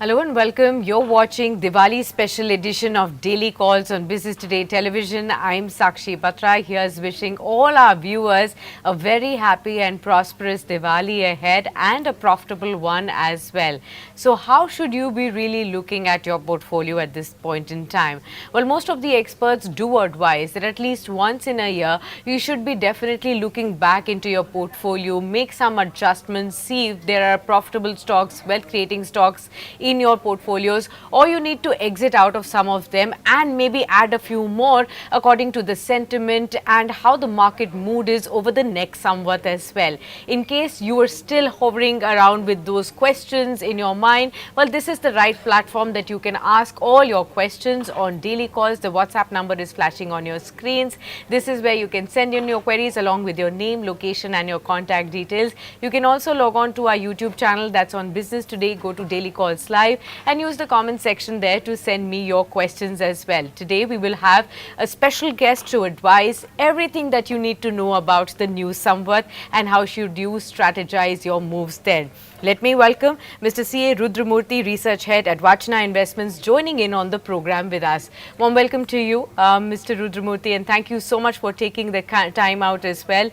Hello and welcome. You're watching Diwali special edition of Daily Calls on Business Today Television. I'm Sakshi Batra. Here's wishing all our viewers a very happy and prosperous Diwali ahead and a profitable one as well. So how should you be really looking at your portfolio at this point in time? Well, most of the experts do advise that at least once in a year, you should be definitely looking back into your portfolio, make some adjustments, see if there are profitable stocks, wealth creating stocks in your portfolios, or you need to exit out of some of them and maybe add a few more according to the sentiment and how the market mood is over the next somewhat as well. In case you are still hovering around with those questions in your mind, well, this is the right platform that you can ask all your questions on Daily Calls. The WhatsApp number is flashing on your screens. This is where you can send in your queries along with your name, location and your contact details. You can also log on to our YouTube channel, that's on Business Today. Go to Daily Calls Live and use the comment section there to send me your questions as well. Today we will have a special guest to advise everything that you need to know about the new Samvat and how should you strategize your moves there. Let me welcome Mr. C.A. Rudramurthy, Research Head at Vachana Investments, joining in on the program with us. Warm welcome to you, Mr. Rudramurthy, and thank you so much for taking the time out as well.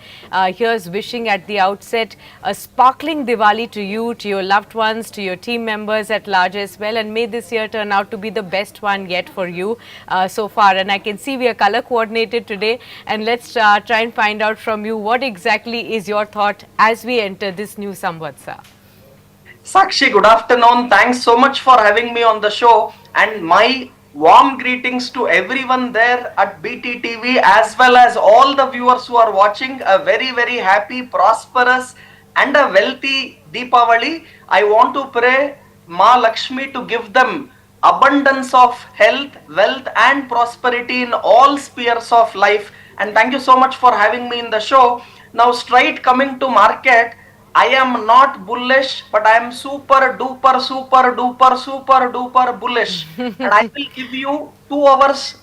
Here's wishing at the outset a sparkling Diwali to you, to your loved ones, to your team members at large as well, and may this year turn out to be the best one yet for you so far. And I can see we are color coordinated today, and let's try and find out from you what exactly is your thought as we enter this new Samvatsar. Sakshi, good afternoon. Thanks so much for having me on the show, and my warm greetings to everyone there at BTTV as well as all the viewers who are watching. A very happy, prosperous and a wealthy Deepavali. I want to pray Ma Lakshmi to give them abundance of health, wealth and prosperity in all spheres of life. And thank you so much for having me in the show. Now straight coming to market, I am not bullish, but I am super duper bullish. And I will give you 2 hours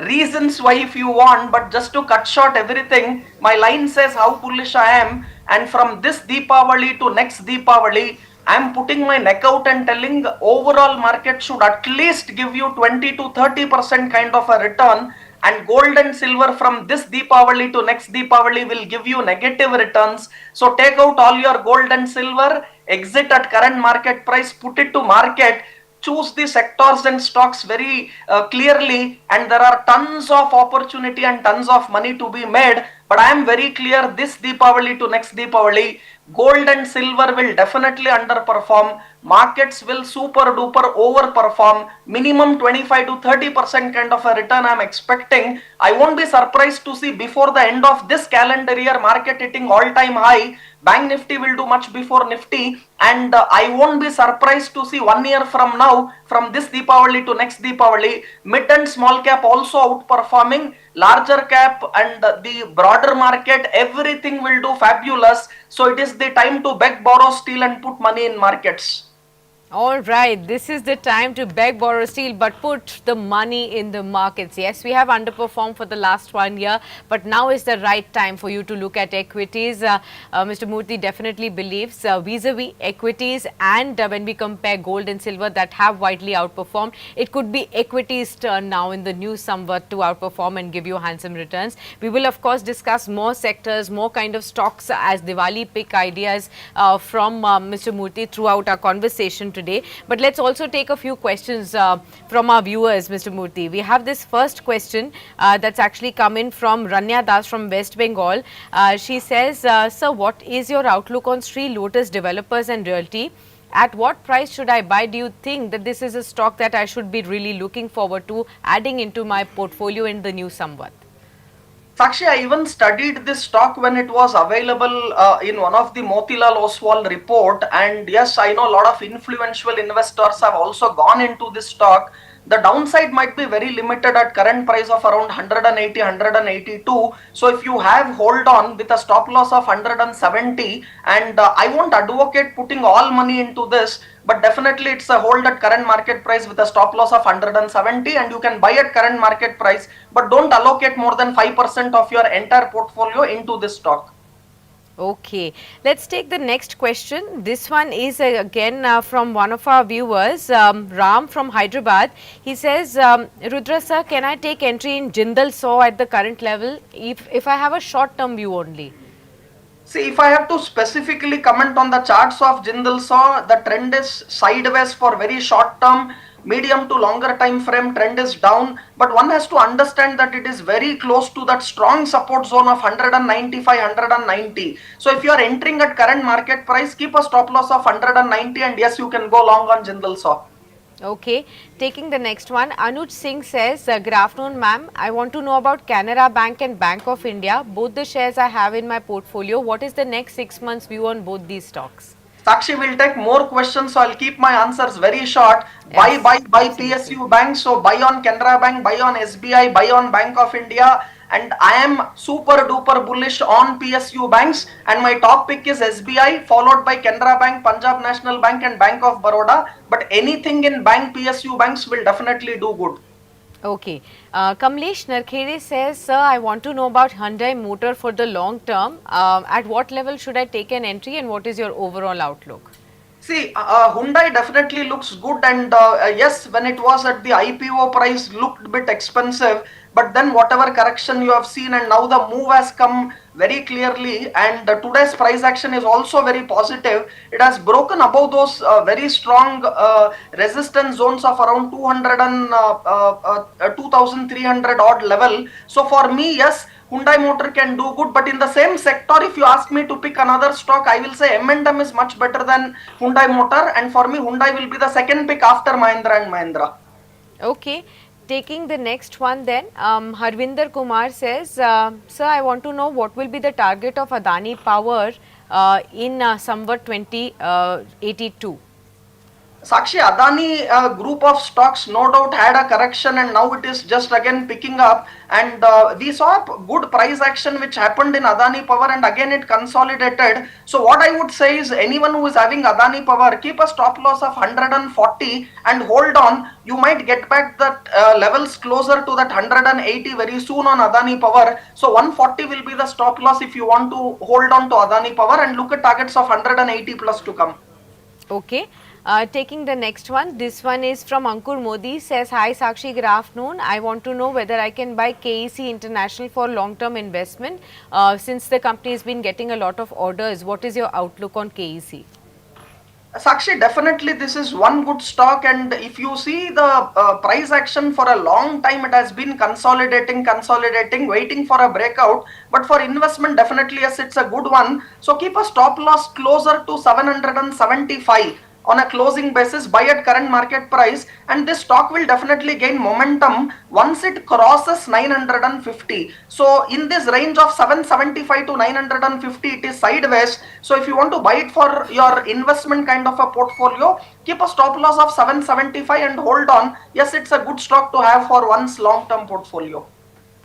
reasons why if you want, but just to cut short everything, my line says how bullish I am. And from this Deepavali to next Deepavali, I am putting my neck out and telling overall market should at least give you 20 to 30% kind of a return. And gold and silver from this Deepavali to next Deepavali will give you negative returns. So take out all your gold and silver, exit at current market price, put it to market, choose the sectors and stocks very clearly, and there are tons of opportunity and tons of money to be made. But I am very clear, this Deepavali to next Deepavali, gold and silver will definitely underperform. Markets will super duper overperform. Minimum 25 to 30% kind of a return I am expecting. I won't be surprised to see before the end of this calendar year market hitting all-time high. Bank Nifty will do much before Nifty, and I won't be surprised to see 1 year from now, from this Deepavali to next Deepavali, mid and small cap also outperforming, larger cap and the broader market, everything will do fabulous. So it is the time to beg, borrow, steal and put money in markets. All right, this is the time to beg, borrow, steal, but put the money in the markets. Yes, we have underperformed for the last 1 year, but now is the right time for you to look at equities. Mr. Murthy definitely believes vis-a-vis equities and when we compare gold and silver that have widely outperformed, it could be equities' turn now in the new Samvat to outperform and give you handsome returns. We will, of course, discuss more sectors, more kind of stocks as Diwali pick ideas from Mr. Murthy throughout our conversation today. But let's also take a few questions from our viewers, Mr. Murthy. We have this first question that's actually come in from Ranya Das from West Bengal. She says, sir, what is your outlook on Sri Lotus Developers and Realty? At what price should I buy? Do you think that this is a stock that I should be really looking forward to adding into my portfolio in the new Samvat? Sakshi, I even studied this stock when it was available in one of the Motilal Oswal report, and yes, I know a lot of influential investors have also gone into this stock. The downside might be very limited at current price of around 180, 182. So if you have hold on with a stop loss of 170, and I won't advocate putting all money into this, but definitely it's a hold at current market price with a stop loss of 170, and you can buy at current market price, but don't allocate more than 5% of your entire portfolio into this stock. Okay, let's take the next question. This one is again from one of our viewers, Ram from Hyderabad. He says, Rudra sir, can I take entry in Jindal Saw at the current level if I have a short term view only? See, if I have to specifically comment on the charts of Jindal Saw, the trend is sideways for very short term, medium to longer time frame trend is down, but one has to understand that it is very close to that strong support zone of 195, 190. So if you are entering at current market price, keep a stop loss of 190 and yes, you can go long on Jindal Saw. Okay, taking the next one, Anuj Singh says, good afternoon ma'am, I want to know about Canara Bank and Bank of India, both the shares I have in my portfolio. What is the next 6 months view on both these stocks? Sakshi will take more questions, so I'll keep my answers very short. Yes, Buy absolutely. PSU Bank. So buy on Canara Bank, buy on SBI, buy on Bank of India. And I am super duper bullish on PSU banks. And my top pick is SBI, followed by Canara Bank, Punjab National Bank, and Bank of Baroda. But anything in bank PSU banks will definitely do good. Okay. Kamlesh Narkhere says, sir, I want to know about Hyundai Motor for the long term. At what level should I take an entry and what is your overall outlook? See, Hyundai definitely looks good, and yes, when it was at the IPO price, looked a bit expensive. But then, whatever correction you have seen, and now the move has come very clearly, and today's price action is also very positive. It has broken above those very strong resistance zones of around 200 and 2300 odd level. So, for me, yes, Hyundai Motor can do good, but in the same sector, if you ask me to pick another stock, I will say M&M is much better than Hyundai Motor, and for me, Hyundai will be the second pick after Mahindra and Mahindra. Okay. Taking the next one then, Harvinder Kumar says, sir, I want to know what will be the target of Adani Power in somewhere 2082. Sakshi, Adani group of stocks no doubt had a correction and now it is just again picking up, and we saw a good price action which happened in Adani Power and again it consolidated. So what I would say is anyone who is having Adani Power, keep a stop loss of 140 and hold on. You might get back that levels closer to that 180 very soon on Adani Power. So 140 will be the stop loss if you want to hold on to Adani Power and look at targets of 180 plus to come. Okay. Taking the next one, this one is from Ankur Modi, says, hi Sakshi, good afternoon. I want to know whether I can buy KEC International for long-term investment since the company has been getting a lot of orders. What is your outlook on KEC? Sakshi, definitely this is one good stock, and if you see the price action for a long time, it has been consolidating, waiting for a breakout. But for investment, definitely yes, it's a good one. So keep a stop loss closer to 775 on a closing basis, buy at current market price, and this stock will definitely gain momentum once it crosses 950. So in this range of 775 to 950, it is sideways. So if you want to buy it for your investment kind of a portfolio, keep a stop loss of 775 and hold on. Yes, it's a good stock to have for one's long term portfolio.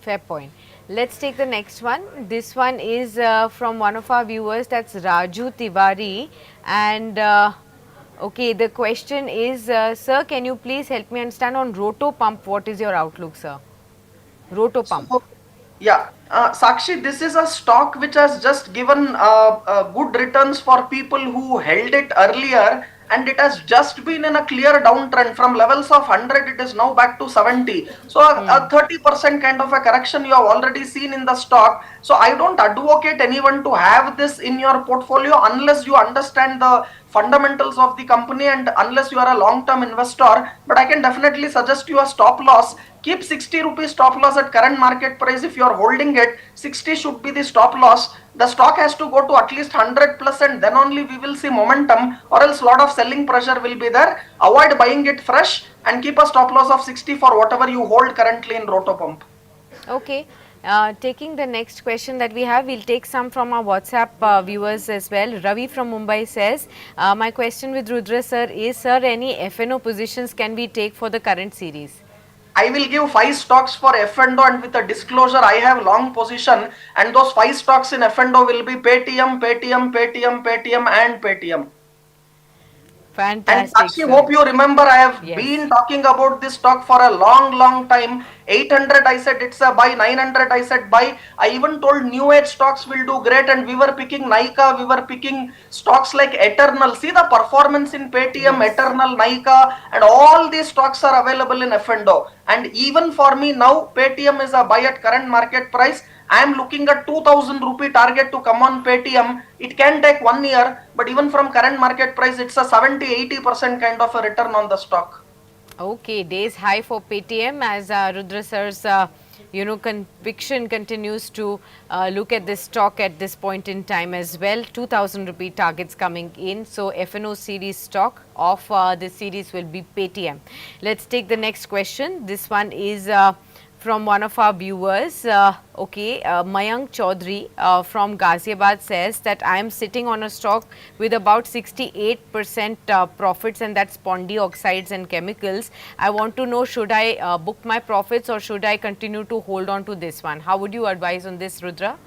Fair point. Let's take the next one. This one is from one of our viewers, that's Raju Tiwari, and okay, the question is, sir, can you please help me understand on Roto Pump, what is your outlook, sir? Roto Pump. So, yeah, Sakshi, this is a stock which has just given good returns for people who held it earlier, and it has just been in a clear downtrend from levels of 100. It is now back to 70. So, a 30% kind of a correction you have already seen in the stock. So, I don't advocate anyone to have this in your portfolio unless you understand the fundamentals of the company and unless you are a long term investor. But I can definitely suggest you a stop loss. Keep 60 rupees stop loss at current market price. If you are holding it, 60 should be the stop loss. The stock has to go to at least 100 plus, and then only we will see momentum, or else lot of selling pressure will be there. Avoid buying it fresh and keep a stop loss of 60 for whatever you hold currently in Rotopump. Okay. Taking the next question that we have, we'll take some from our WhatsApp viewers as well. Ravi from Mumbai says, my question with Rudra sir is, sir, any FNO positions can we take for the current series? I will give 5 stocks for F&O, and with a disclosure, I have long position, and those 5 stocks in F&O will be Paytm, Paytm, Paytm, Paytm, and Paytm. And Fantastic, Sakshi, sir. hope you remember I have Yes. been talking about this stock for a long, long time. 800 I said it's a buy, 900 I said buy. I even told new age stocks will do great, and we were picking Nika, we were picking stocks like Eternal. See the performance in Paytm, Yes. Eternal, Nika, and all these stocks are available in F&O. And even for me now, Paytm is a buy at current market price. I am looking at 2000 rupee target to come on Paytm. It can take 1 year, but even from current market price, it's a 70-80% kind of a return on the stock. Okay, days high for Paytm as Rudra sir's conviction continues to look at this stock at this point in time as well. 2000 rupee targets coming in. So FNO series stock of this series will be Paytm. Let's take the next question. This one is from one of our viewers. Mayank Chaudhary from Ghaziabad says that I am sitting on a stock with about 68% profits, and that's Pondy Oxides and Chemicals. I want to know, should I book my profits or should I continue to hold on to this one? How would you advise on this, Rudra?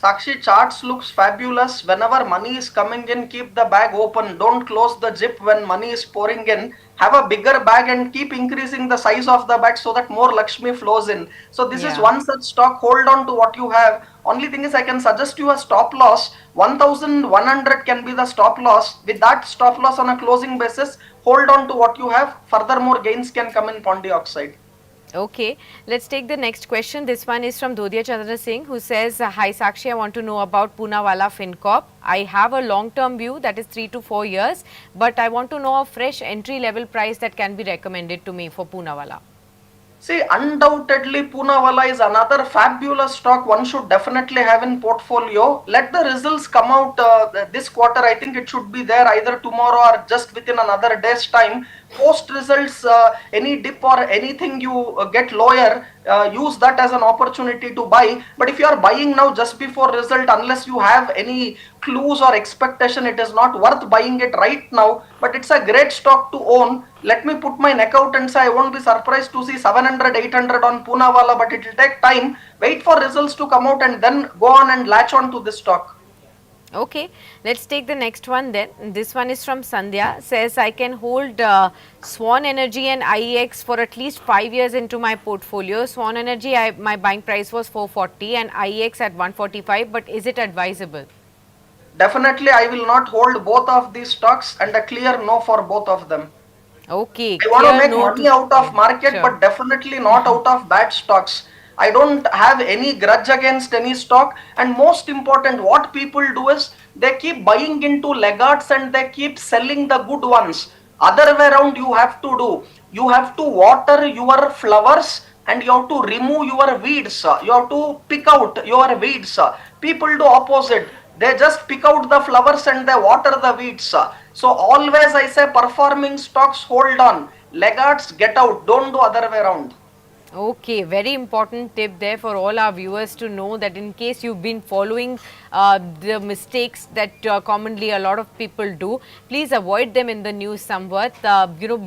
Sakshi, charts looks fabulous. Whenever money is coming in, keep the bag open. Don't close the zip when money is pouring in. Have a bigger bag and keep increasing the size of the bag so that more Lakshmi flows in. So this is Yeah. one such stock. Hold on to what you have. Only thing is I can suggest you a stop loss. 1100 can be the stop loss. With that stop loss on a closing basis, hold on to what you have. Furthermore gains can come in Pondy Oxide. Okay, let's take the next question. This one is from Dodhya Chandra Singh, who says, Hi Sakshi, I want to know about Poonawalla FinCorp. I have a long-term view, that is 3 to 4 years, but I want to know a fresh entry level price that can be recommended to me for Poonawalla. See, undoubtedly, Poonawalla is another fabulous stock one should definitely have in portfolio. Let the results come out this quarter. I think it should be there either tomorrow or just within another day's time. Post results, any dip or anything you get lower, use that as an opportunity to buy. But if you are buying now just before result, unless you have any clues or expectation, it is not worth buying it right now. But it's a great stock to own. Let me put my neck out and say I won't be surprised to see 700, 800 on Poonawalla, but it will take time. Wait for results to come out and then go on and latch on to this stock. Okay, let's take the next one then. This one is from Sandhya. Says I can hold Swan Energy and IEX for at least 5 years into my portfolio. Swan Energy, my buying price was 440 and IEX at 145. But is it advisable? Definitely, I will not hold both of these stocks, and a clear no for both of them. Okay, I want to clear make no money to. out of market, Sure. but definitely not out of bad stocks. I don't have any grudge against any stock. And most important, what people do is they keep buying into laggards and they keep selling the good ones. Other way around, you have to do. You have to water your flowers and you have to remove your weeds. You have to pick out your weeds. People do opposite. They just pick out the flowers and they water the weeds. So always I say performing stocks hold on. Laggards get out. Don't do other way around. Okay, very important tip there for all our viewers to know that in case you've been following the mistakes that commonly a lot of people do, please avoid them in the news somewhat.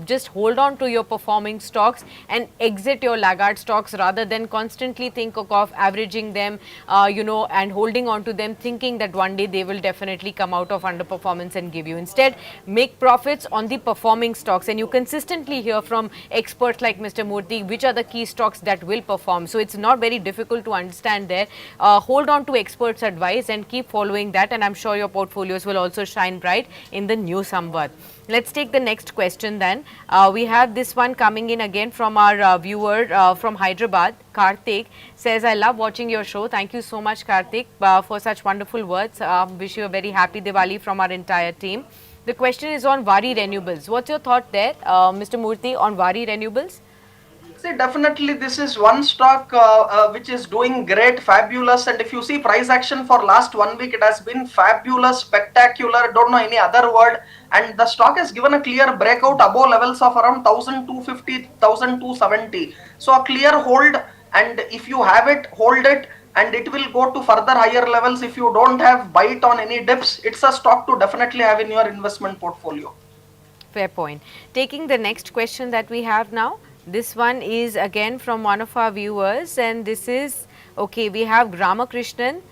Just hold on to your performing stocks and exit your laggard stocks rather than constantly think of averaging them, and holding on to them thinking that one day they will definitely come out of underperformance and give you. Instead, make profits on the performing stocks, and you consistently hear from experts like Mr. Murthy which are the key stocks that will perform. So it's not very difficult to understand there. Hold on to experts' advice and keep following that, and I'm sure your portfolios will also shine bright in the new Samvad. Let's take the next question then. We have this one coming in again from our viewer from Hyderabad. Karthik says, I love watching your show. Thank you so much, Karthik, for such wonderful words. Wish you a very happy Diwali from our entire team. The question is on Vari Renewables. What's your thought there, Mr. Murthy, on Vari Renewables? See, definitely this is one stock which is doing great, fabulous. And if you see price action for last 1 week, it has been fabulous, spectacular, don't know any other word. And the stock has given a clear breakout above levels of around 1250, 1270. So a clear hold, and if you have it, hold it, and it will go to further higher levels. If you don't have, buy it on any dips. It's a stock to definitely have in your investment portfolio. Fair point. Taking the next question that we have now. This one is again from one of our viewers, and this is okay. We have Ramakrishnan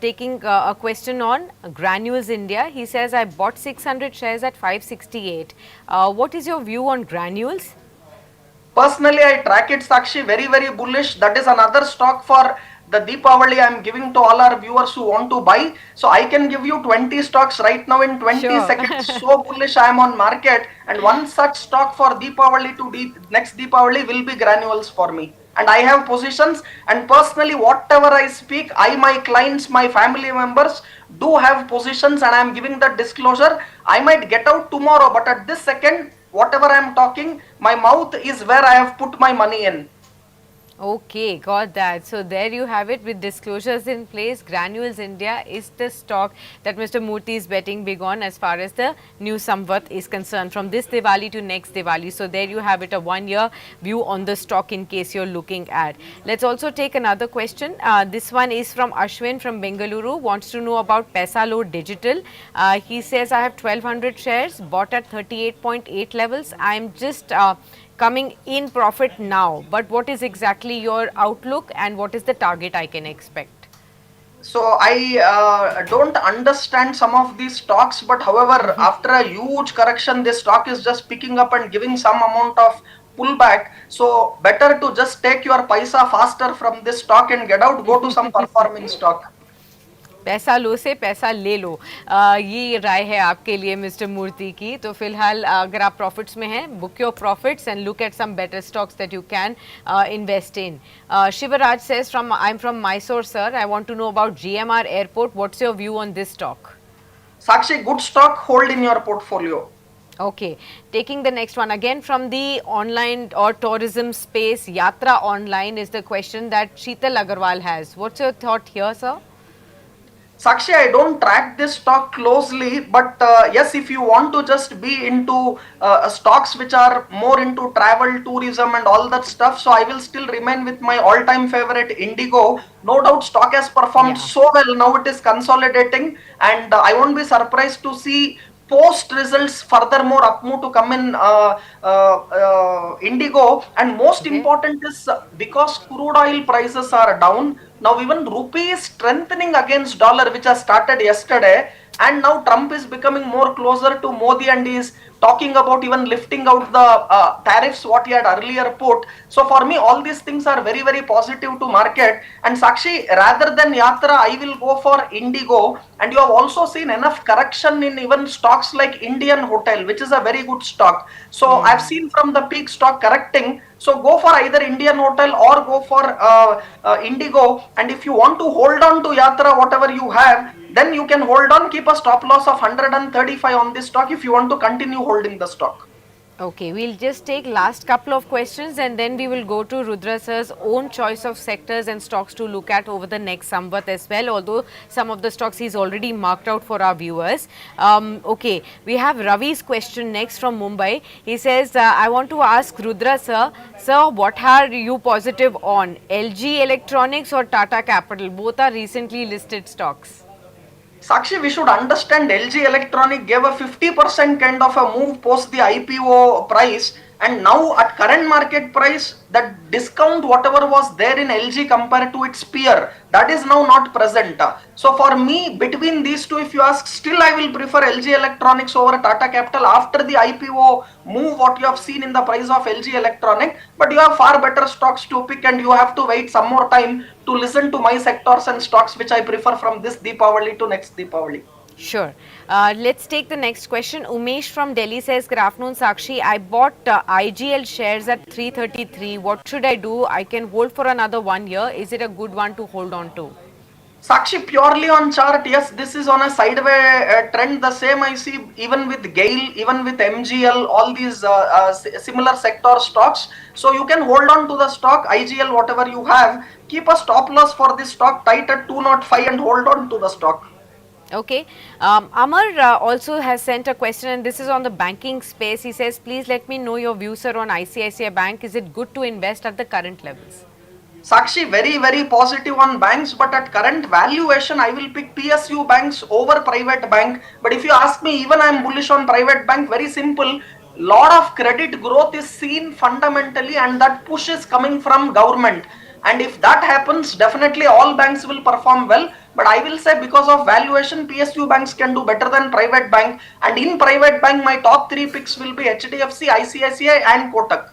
Taking a question on Granules India. He says, I bought 600 shares at 568. What is your view on Granules? Personally, I track it, Sakshi, very, very bullish. That is another stock for the Deepavali I am giving to all our viewers who want to buy. So I can give you 20 stocks right now in 20 Sure. seconds. So bullish I am on market. And one such stock for Deepavali to next Deepavali will be Granules for me. And I have positions, and personally whatever I speak, I, my clients, my family members do have positions, and I am giving that disclosure. I might get out tomorrow, but at this second, whatever I am talking, my mouth is where I have put my money in. Okay, got that. So there you have it with disclosures in place. Granules India is the stock that Mr. Murthy is betting big on as far as the new Samvat is concerned from this Diwali to next Diwali. So there you have it, a 1 year view on the stock in case you're looking at. Let's also take another question. This one is from Ashwin from Bengaluru, wants to know about Pesalo Digital. He says, I have 1200 shares bought at 38.8 levels. I'm just coming in profit now, but what is exactly your outlook and what is the target I can expect? So I don't understand some of these stocks, but however, after a huge correction, this stock is just picking up and giving some amount of pullback. So better to just take your paisa faster from this stock and get out, go to some performing stock. पैसा लो से पैसा ले लो, ये राय है आपके लिए mister मूर्ति की. तो फिलहाल अगर आप प्रॉफिट्स में हैं, book your profits and look at some better stocks that you can invest in. Shivraj says from I am from Mysore sir, I want to know about GMR Airport. What's your view on this stock? Sakshi, good stock, hold in your portfolio. Okay, taking the next one again from the online or tourism space, Yatra Online is the question that Sheetal Agarwal has. What's your thought here, sir? Sakshi, I don't track this stock closely, but yes, if you want to just be into stocks which are more into travel, tourism, and all that stuff, so I will still remain with my all-time favorite Indigo. No doubt, stock has performed so well. Now it is consolidating, and I won't be surprised to see post results furthermore up move to come in Indigo. And most important is because crude oil prices are down now, even rupee is strengthening against dollar, which has started yesterday, and now Trump is becoming more closer to Modi and is talking about even lifting out the tariffs what he had earlier put. So for me, all these things are very, very positive to market. And Sakshi, rather than Yatra, I will go for Indigo. And you have also seen enough correction in even stocks like Indian Hotel, which is a very good stock. So I've seen from the peak stock correcting. So go for either Indian Hotel or go for Indigo. And if you want to hold on to Yatra, whatever you have, then you can hold on, keep a stop loss of 135 on this stock if you want to continue holding the stock. Okay, we'll just take last couple of questions and then we will go to Rudra sir's own choice of sectors and stocks to look at over the next Samvat as well, although some of the stocks he's already marked out for our viewers. Okay, we have Ravi's question next from Mumbai. He says, I want to ask Rudra sir, what are you positive on? LG Electronics or Tata Capital? Both are recently listed stocks. Sakshi, we should understand LG Electronic gave a 50% kind of a move post the IPO price, and now at current market price, that discount whatever was there in LG compared to its peer, that is now not present. So for me, between these two, if you ask, still I will prefer LG Electronics over Tata Capital after the IPO move what you have seen in the price of LG Electronic, but you have far better stocks to pick and you have to wait some more time to listen to my sectors and stocks which I prefer from this Deepavali to next Deepavali. Sure. Let's take the next question. Umesh from Delhi says, good afternoon, Sakshi. I bought IGL shares at 333. What should I do? I can hold for another 1 year. Is it a good one to hold on to? Sakshi, purely on chart, yes, this is on a sideways trend. The same I see even with GAIL, even with MGL, all these similar sector stocks. So you can hold on to the stock, IGL, whatever you have. Keep a stop loss for this stock tight at 205 and hold on to the stock. Okay. Amar also has sent a question, and this is on the banking space. He says, please let me know your views, sir, on ICICI Bank. Is it good to invest at the current levels? Sakshi, very, very positive on banks, but at current valuation, I will pick PSU banks over private bank. But if you ask me, even I am bullish on private bank, very simple. Lot of credit growth is seen fundamentally, and that push is coming from government. And if that happens, definitely all banks will perform well. But I will say because of valuation, PSU banks can do better than private bank. And in private bank, my top three picks will be HDFC, ICICI and Kotak.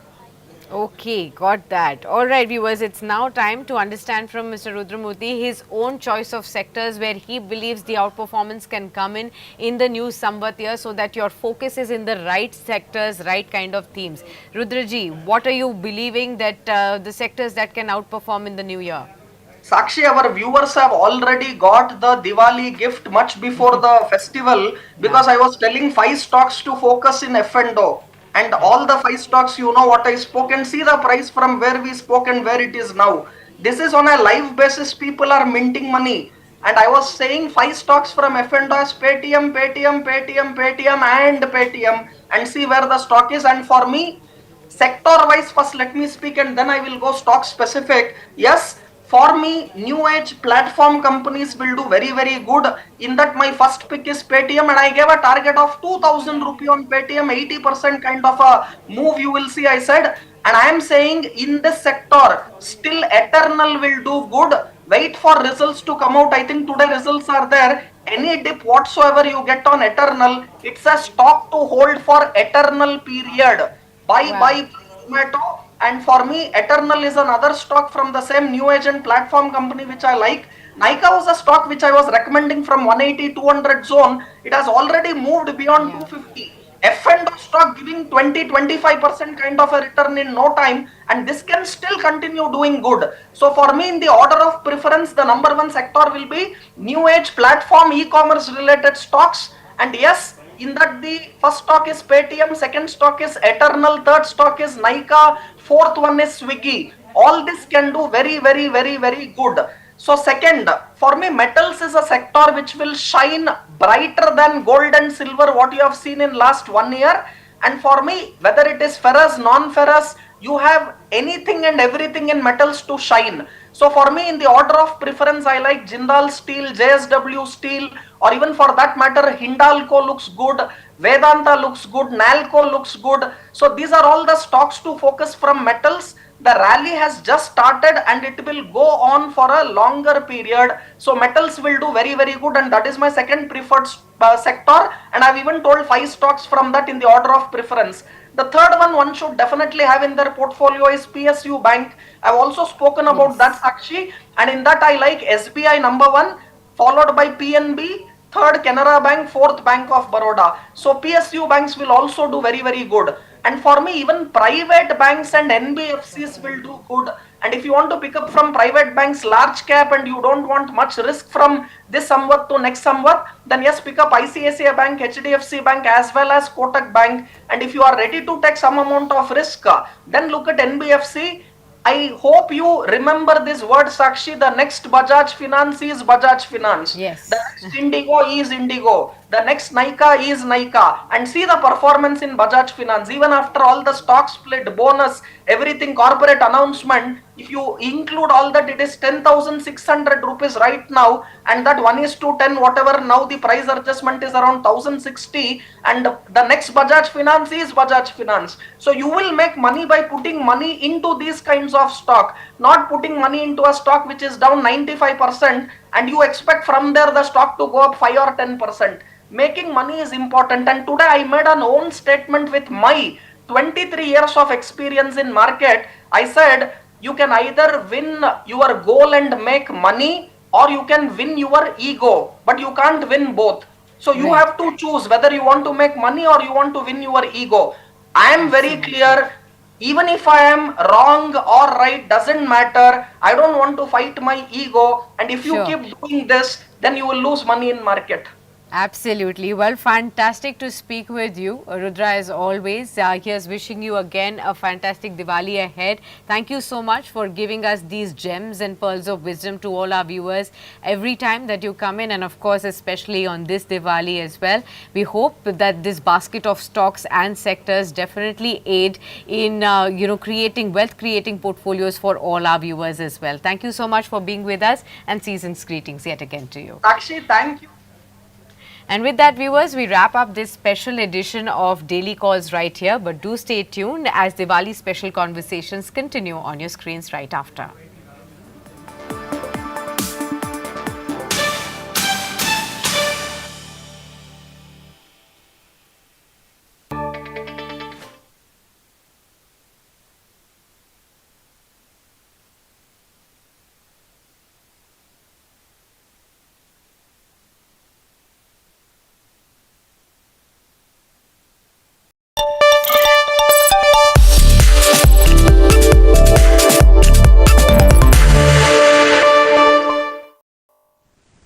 Okay, got that. All right, viewers, it's now time to understand from Mr. Rudramurthy his own choice of sectors where he believes the outperformance can come in the new Samvat year, so that your focus is in the right sectors, right kind of themes. Rudraji, what are you believing that the sectors that can outperform in the new year? Sakshi, our viewers have already got the Diwali gift much before the festival, Yeah, because I was telling five stocks to focus in F&O. And yeah, all the five stocks, you know what I spoke, and see the price from where we spoke and where it is now. This is on a live basis. People are minting money. And I was saying five stocks from F&O as Paytm, Paytm, Paytm, Paytm, and Paytm, and see where the stock is. And for me, sector wise, first let me speak and then I will go stock specific. Yes, for me, new age platform companies will do very, very good. In that, my first pick is Paytm, and I gave a target of 2000 rupee on Paytm, 80% kind of a move you will see, I said. And I am saying in this sector, still Eternal will do good. Wait for results to come out. I think today results are there. Any dip whatsoever you get on Eternal, it's a stock to hold for Eternal period. wow, Buy Zomato. And for me, Eternal is another stock from the same new age and platform company which I like. Nika was a stock which I was recommending from 180 200 zone. It has already moved beyond yeah. 250. F&O stock giving 20-25% kind of a return in no time, and this can still continue doing good. So for me, in the order of preference, the number one sector will be new age platform e-commerce related stocks. And yes, in that the first stock is Paytm, second stock is Eternal, third stock is Nika, fourth one is Swiggy. All this can do very, very, very, very good. So second, for me, metals is a sector which will shine brighter than gold and silver, what you have seen in last 1 year. And for me, whether it is ferrous, non-ferrous, you have anything and everything in metals to shine. So for me, in the order of preference, I like Jindal Steel, JSW Steel, or even for that matter, Hindalco looks good, Vedanta looks good, Nalco looks good. So these are all the stocks to focus from metals. The rally has just started and it will go on for a longer period. So metals will do very, very good, and that is my second preferred sector. And I've even told five stocks from that in the order of preference. The third one should definitely have in their portfolio is PSU Bank. I've also spoken about that, Yes. Sakshi, and in that I like SBI number one, followed by PNB, third Canara Bank, fourth Bank of Baroda. So PSU banks will also do very, very good. And for me, even private banks and NBFCs will do good. And if you want to pick up from private banks large cap and you don't want much risk from this Samvat to next Samvat, then yes, pick up ICICI Bank, HDFC Bank as well as Kotak Bank. And if you are ready to take some amount of risk, then look at NBFC. I hope you remember this word, Sakshi. The next Bajaj Finance is Bajaj Finance. The Yes. next Indigo is Indigo. The next Nika is Nika. And see the performance in Bajaj Finance. Even after all the stock split, bonus, everything, corporate announcement, if you include all that, it is 10,600 rupees right now. And that 1:10, whatever now the price adjustment is around 1,060. And the next Bajaj Finance is Bajaj Finance. So you will make money by putting money into these kinds of stock, not putting money into a stock which is down 95% and you expect from there the stock to go up 5 or 10%. Making money is important. And today I made an own statement with my 23 years of experience in market. I said you can either win your goal and make money, or you can win your ego, but you can't win both. So you Right. have to choose whether you want to make money or you want to win your ego. I am very Absolutely. clear. Even if I am wrong or right, doesn't matter. I don't want to fight my ego. And if you Sure. keep doing this, then you will lose money in market. Absolutely. Well, fantastic to speak with you, Rudra, as always. Here's wishing you again a fantastic Diwali ahead. Thank you so much for giving us these gems and pearls of wisdom to all our viewers every time that you come in, and of course, especially on this Diwali as well. We hope that this basket of stocks and sectors definitely aid in, creating wealth creating portfolios for all our viewers as well. Thank you so much for being with us, and season's greetings yet again to you. Sakshi, thank you. And with that, viewers, we wrap up this special edition of Daily Calls right here. But do stay tuned as Diwali special conversations continue on your screens right after.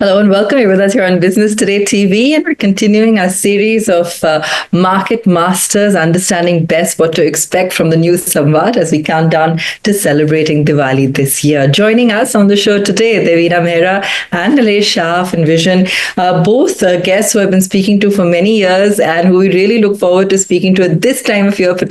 Hello and welcome. You're with us here on Business Today TV, and we're continuing our series of market masters understanding best what to expect from the new Samvat as we count down to celebrating Diwali this year. Joining us on the show today, Devina Mehra and Nilesh Shah of Envision, both guests who I've been speaking to for many years and who we really look forward to speaking to at this time of year, particularly